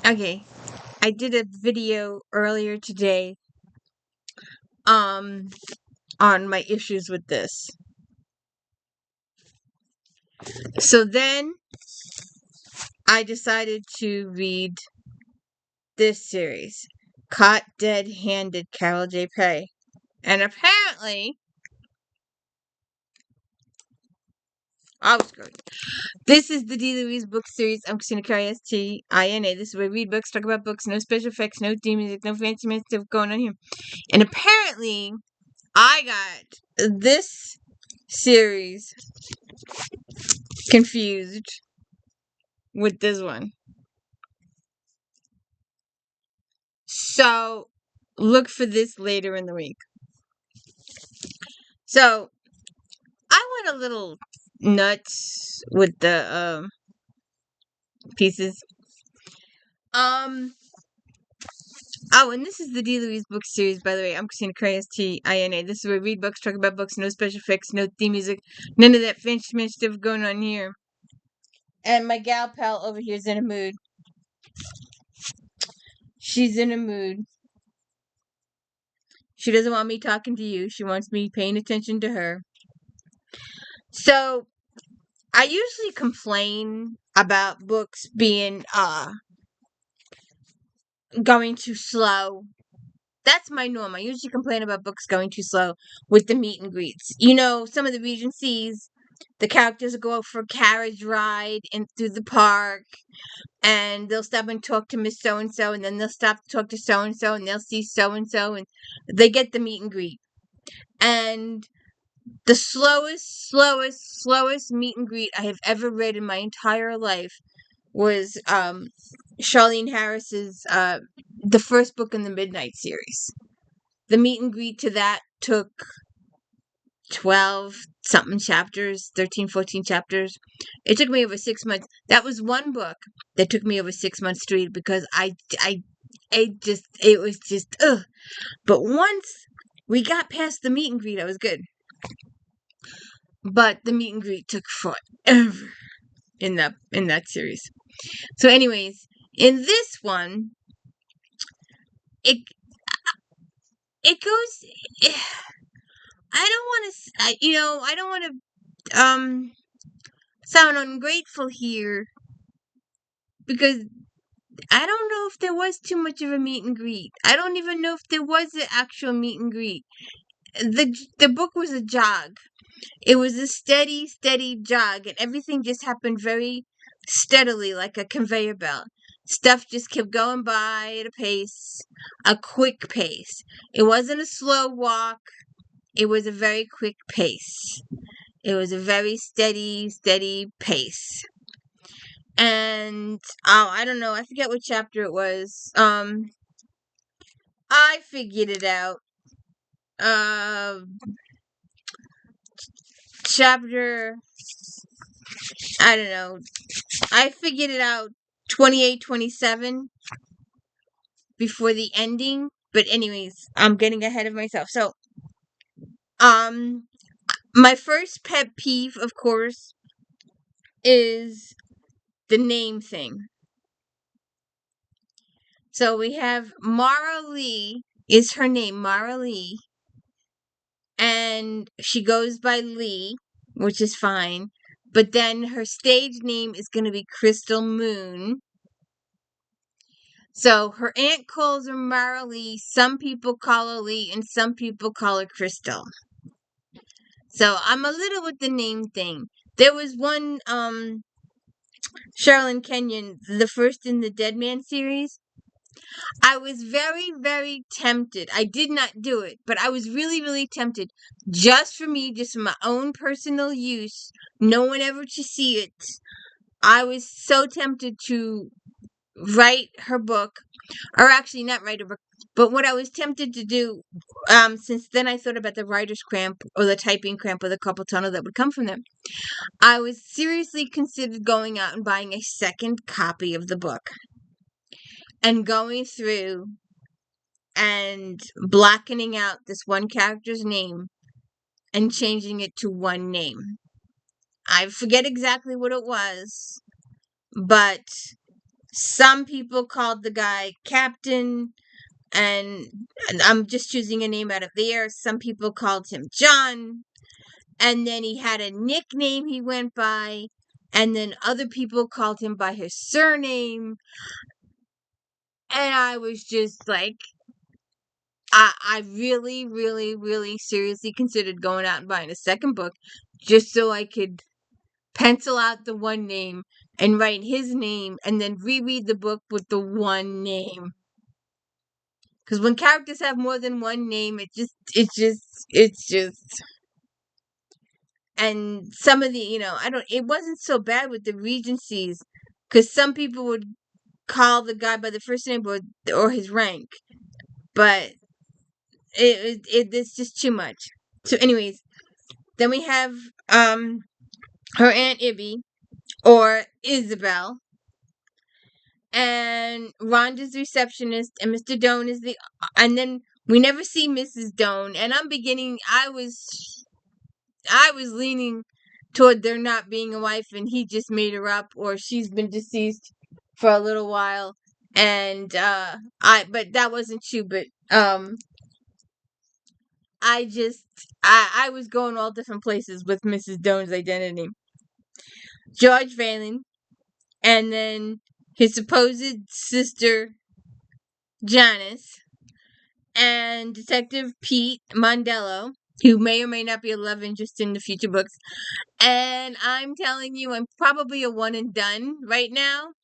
Okay, I did a video earlier today um on my issues with this. So then I decided to read this series, Caught Dead-Handed, Carol J. Pei. And apparently I was good. This is the D. Louise book series. I'm Christina Carey, S-T-I-N-A. This is where we read books, talk about books, no special effects, no theme music, no fancy stuff going on here. And apparently I got this series confused with this one. So look for this later in the week. So I went a little nuts with the pieces. Oh, and this is the D. Louise book series, by the way. I'm Christina Carey, S-T-I-N-A. This is where we read books, talk about books, no special effects, no theme music, none of that fancy man stuff going on here. And my gal pal over here is in a mood. She's in a mood. She doesn't want me talking to you. She wants me paying attention to her. So, I usually complain about books being, going too slow. That's my norm. I usually complain about books going too slow with the meet and greets. You know, some of the Regencies, the characters will go out for a carriage ride in through the park, and they'll stop and talk to Miss So-and-so, and then they'll stop to talk to So-and-so, and they'll see So-and-so, and they get the meet and greet. And the slowest meet and greet I have ever read in my entire life was Charlene Harris's the first book in the Midnight series. The meet and greet to that took 12 something chapters, 13, 14 chapters. It took me over 6 months. That was one book that took me over 6 months to read because it was just, ugh. But once we got past the meet and greet, I was good. But the meet and greet took forever in that series. So anyways, in this one, it goes, I don't want to sound ungrateful here because I don't know if there was too much of a meet and greet. I don't even know if there was an actual meet and greet. The book was a jog. It was a steady jog, and everything just happened very steadily, like a conveyor belt. Stuff just kept going by at a quick pace. It wasn't a slow walk. It was a very quick pace. It was a very steady pace. And I don't know, I forget what chapter it was. I figured it out. Chapter, I don't know. I figured it out 28, 27 before the ending. But anyways, I'm getting ahead of myself. So, my first pet peeve, of course, is the name thing. So we have Mara Lee is her name, Mara Lee. And she goes by Lee, which is fine. But then her stage name is going to be Crystal Moon. So her aunt calls her Mara Lee. Some people call her Lee, and some people call her Crystal. So I'm a little with the name thing. There was one, Sherilyn Kenyon, the first in the Dead Man series. I was very tempted. I did not do it, but I was really tempted. Just for my own personal use, no one ever to see it. I was so tempted to write her book, or actually not write her book, but what I was tempted to do, since then I thought about the writer's cramp, or the typing cramp, or the carpal tunnel that would come from them. I was seriously considered going out and buying a second copy of the book. And going through and blackening out this one character's name and changing it to one name. I forget exactly what it was, but Some people called the guy Captain, and I'm just choosing a name out of the air. Some people called him John, and then he had a nickname he went by, and then other people called him by his surname. And I was just like, I really, really, really seriously considered going out and buying a second book just so I could pencil out the one name and write his name and then reread the book with the one name. Because when characters have more than one name, it's just. And some of the, it wasn't so bad with the Regencies, because some people would call the guy by the first name or his rank, but it's just too much. So, anyways, then we have her Aunt Ibby, or Isabel, and Rhonda's receptionist, and Mr. Doan is and then we never see Mrs. Doan, and I was leaning toward there not being a wife and he just made her up, or she's been deceased for a little while, and but that wasn't true. But I was going all different places with Mrs. Doan's identity. George Valen, and then his supposed sister Janice, and Detective Pete Mondello, who may or may not be a love interest in the future books. And I'm telling you, I'm probably a one and done right now.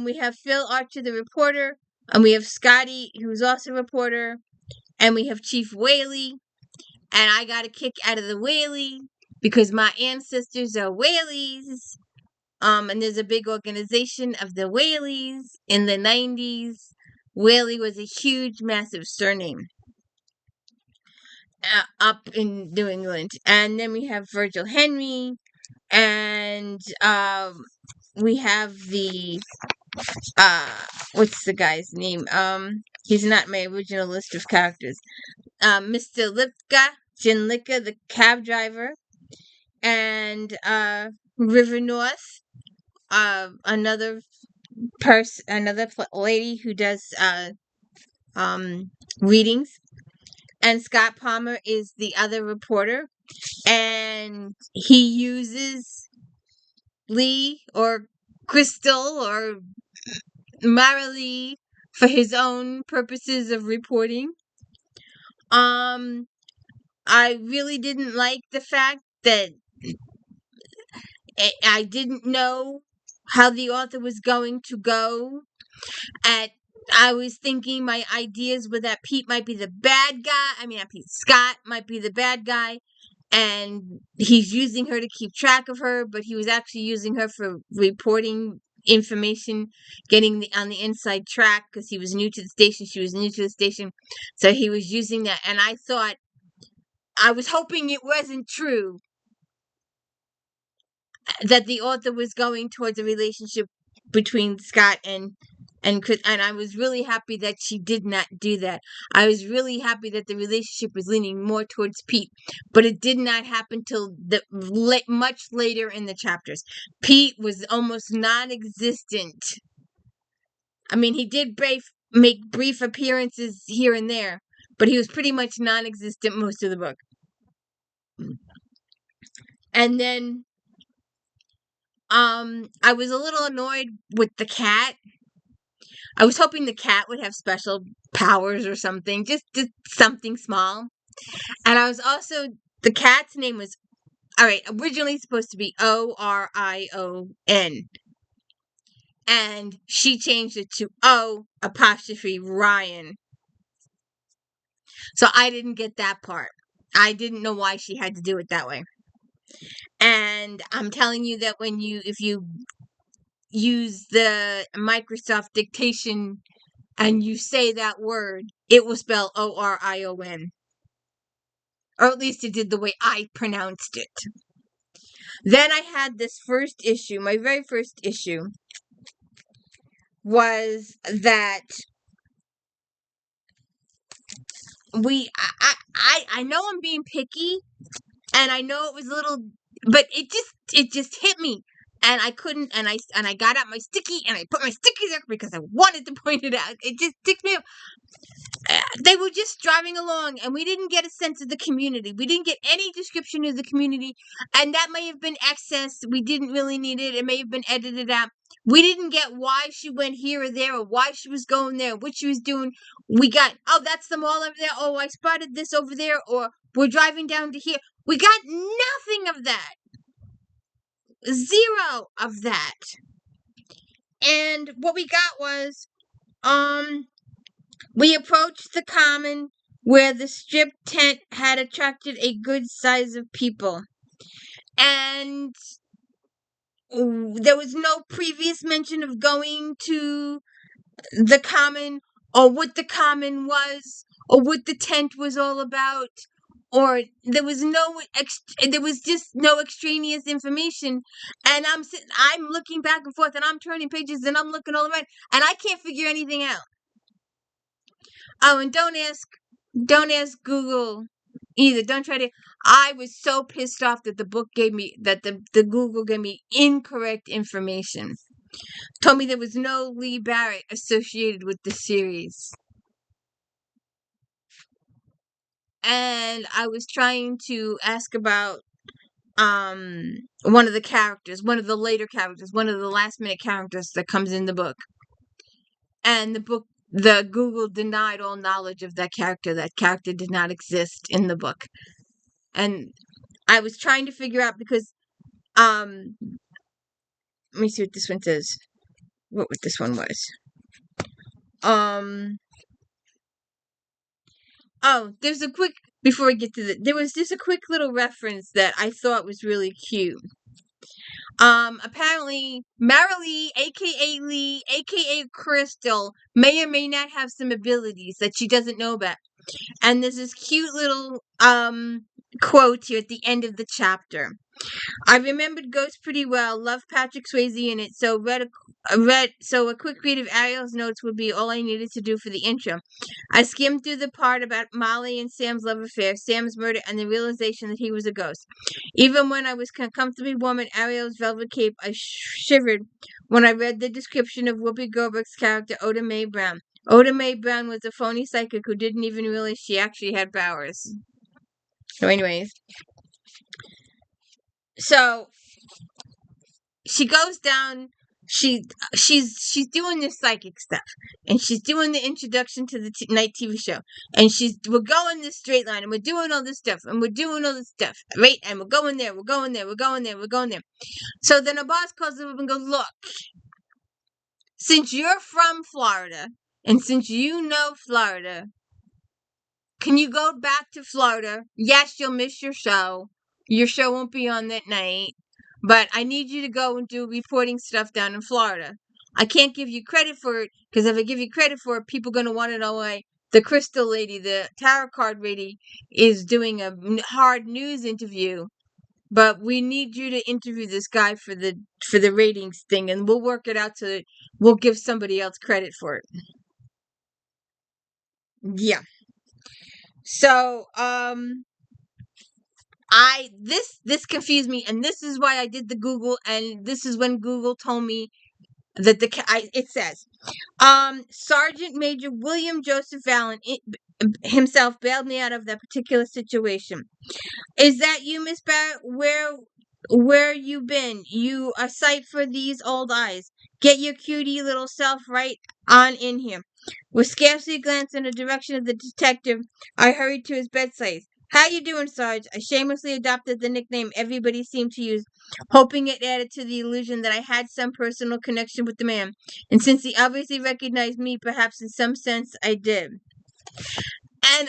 We have Phil Archer, the reporter, and we have Scotty, who's also a reporter, and we have Chief Whaley, and I got a kick out of the Whaley because my ancestors are Whaleys. And there's a big organization of the Whaleys in the 90s. Whaley was a huge, massive surname up in New England. And then we have Virgil Henry, and we have the what's the guy's name? He's not my original list of characters. Mr. Lipka, Jin Lipka, the cab driver, and River North, another lady who does readings, and Scott Palmer is the other reporter, and he uses Lee or Crystal or Marilee for his own purposes of reporting. I really didn't like the fact that I didn't know how the author was going to go. I was thinking my ideas were that Pete might be the bad guy. I mean, not Pete, Scott might be the bad guy, and he's using her to keep track of her, but he was actually using her for reporting information, getting on the inside track, because he was new to the station. She was new to the station, so he was using that. And I was hoping it wasn't true, that the author was going towards a relationship between Scott and Chris, and I was really happy that she did not do that. I was really happy that the relationship was leaning more towards Pete, but it did not happen till much later in the chapters. Pete was almost non-existent. I mean, he did make brief appearances here and there, but he was pretty much non-existent most of the book. And then I was a little annoyed with the cat. I was hoping the cat would have special powers or something, just something small. And I was also, the cat's name was, originally supposed to be Orion. And she changed it to O''Ryan. So I didn't get that part. I didn't know why she had to do it that way. And I'm telling you that if you use the Microsoft dictation and you say that word, it will spell Orion. Or at least it did the way I pronounced it. Then I had this first issue. My very first issue was that I know I'm being picky, and I know it was a little, but it just hit me. and I couldn't, and I got out my sticky, and I put my sticky there because I wanted to point it out. It just ticked me off. They were just driving along, and we didn't get a sense of the community. We didn't get any description of the community, and that may have been excess. We didn't really need it. It may have been edited out. We didn't get why she went here or there, or why she was going there, what she was doing. We got, oh, that's the mall over there. Oh, I spotted this over there, or we're driving down to here. We got nothing of that. Zero of that. And what we got was, we approached the common where the strip tent had attracted a good size of people. And there was no previous mention of going to the common, or what the common was, or what the tent was all about, or there was just no extraneous information. And I'm looking back and forth, and I'm turning pages, and I'm looking all around, and I can't figure anything out. Oh, and don't ask Google either. Don't try to. I was so pissed off that the Google gave me incorrect information. Told me there was no Lee Barrett associated with the series. And I was trying to ask about one of the characters, one of the later characters, one of the last minute characters that comes in the book. And the Google denied all knowledge of that character. That character did not exist in the book. And I was trying to figure out because let me see what this one says. What this one was. Oh, there's a quick, before I get to there was just a quick little reference that I thought was really cute. Apparently, Marilee, aka Lee, aka Crystal, may or may not have some abilities that she doesn't know about. And there's this cute little, quote here at the end of the chapter. I remembered Ghost pretty well, loved Patrick Swayze in it, so a quick read of Ariel's notes would be all I needed to do for the intro. I skimmed through the part about Molly and Sam's love affair, Sam's murder, and the realization that he was a ghost. Even when I was comfortably warm in Ariel's velvet cape, I shivered when I read the description of Whoopi Goldberg's character, Oda Mae Brown. Oda Mae Brown was a phony psychic who didn't even realize she actually had powers. So anyways. So she goes down. She's doing this psychic stuff, and she's doing the introduction to the night TV show, and we're going this straight line, and we're doing all this stuff, and we're doing all this stuff, right? And we're going there, we're going there, we're going there, we're going there. So then a boss calls her up and goes, "Look, since you're from Florida, and since you know Florida, can you go back to Florida? Yes, you'll miss your show. Your show won't be on that night. But I need you to go and do reporting stuff down in Florida. I can't give you credit for it, because if I give you credit for it, people are going to want to know why the crystal lady, the tarot card lady, is doing a hard news interview. But we need you to interview this guy for the ratings thing, and we'll work it out so that we'll give somebody else credit for it." Yeah. So, this confused me, and this is why I did the Google, and this is when Google told me that it says, Sergeant Major William Joseph Allen himself bailed me out of that particular situation. Is that you, Miss Barrett? Where you been? You a sight for these old eyes. Get your cutie little self right on in here. With scarcely a glance in the direction of the detective, I hurried to his bedside. "How you doing, Sarge?" I shamelessly adopted the nickname everybody seemed to use, hoping it added to the illusion that I had some personal connection with the man. And since he obviously recognized me, perhaps in some sense I did. And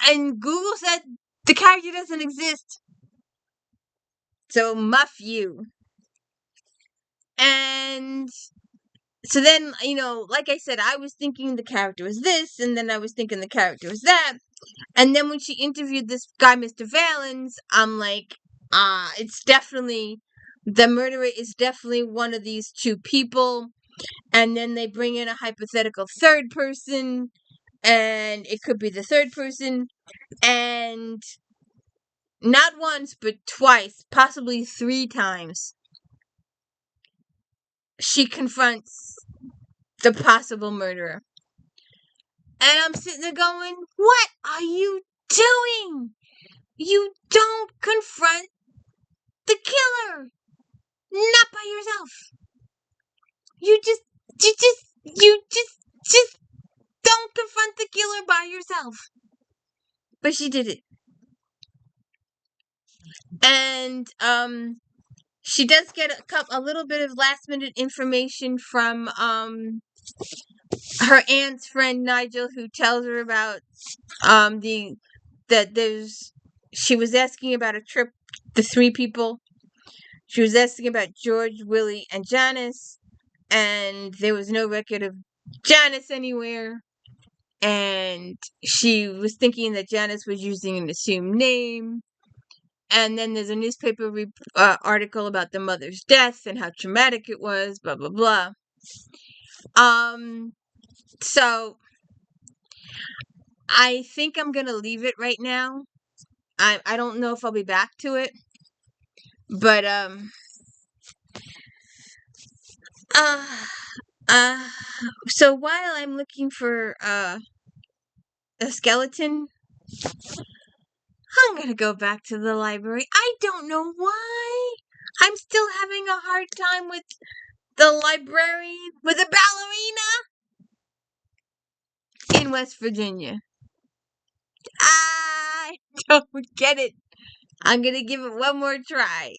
and Google said the character doesn't exist. So muff you. And so then, like I said, I was thinking the character was this, and then I was thinking the character was that. And then when she interviewed this guy, Mr. Valens, I'm like, it's definitely, the murderer is definitely one of these two people. And then they bring in a hypothetical third person, and it could be the third person. And not once, but twice, possibly 3 times, she confronts the possible murderer. And I'm sitting there going, what are you doing? You don't confront the killer. Not by yourself. You just don't confront the killer by yourself. But she did it. And, she does get a little bit of last minute information from, her aunt's friend Nigel, who tells her about, she was asking about a trip, the 3 people. She was asking about George, Willie, and Janice, and there was no record of Janice anywhere. And she was thinking that Janice was using an assumed name. And then there's a newspaper article about the mother's death and how traumatic it was, blah, blah, blah. So I think I'm gonna leave it right now. I don't know if I'll be back to it. But, so while I'm looking for, a skeleton, I'm gonna go back to the library. I don't know why. I'm still having a hard time with the librarian, with a ballerina in West Virginia. I don't get it. I'm gonna give it one more try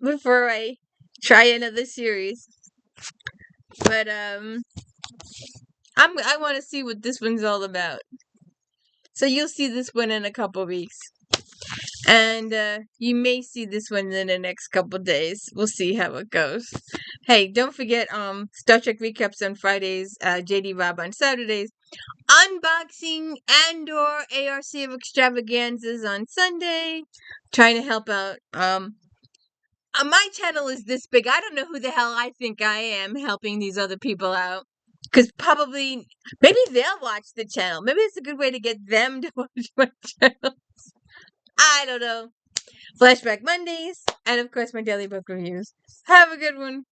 before I try another series. But, I want to see what this one's all about. So you'll see this one in a couple weeks. And you may see this one in the next couple days. We'll see how it goes. Hey, don't forget Star Trek recaps on Fridays, JD Rob on Saturdays, unboxing and or ARC of extravaganzas on Sunday. Trying to help out. My channel is this big. I don't know who the hell I think I am helping these other people out. Because maybe they'll watch the channel. Maybe it's a good way to get them to watch my channel. I don't know. Flashback Mondays, and of course my daily book reviews. Have a good one.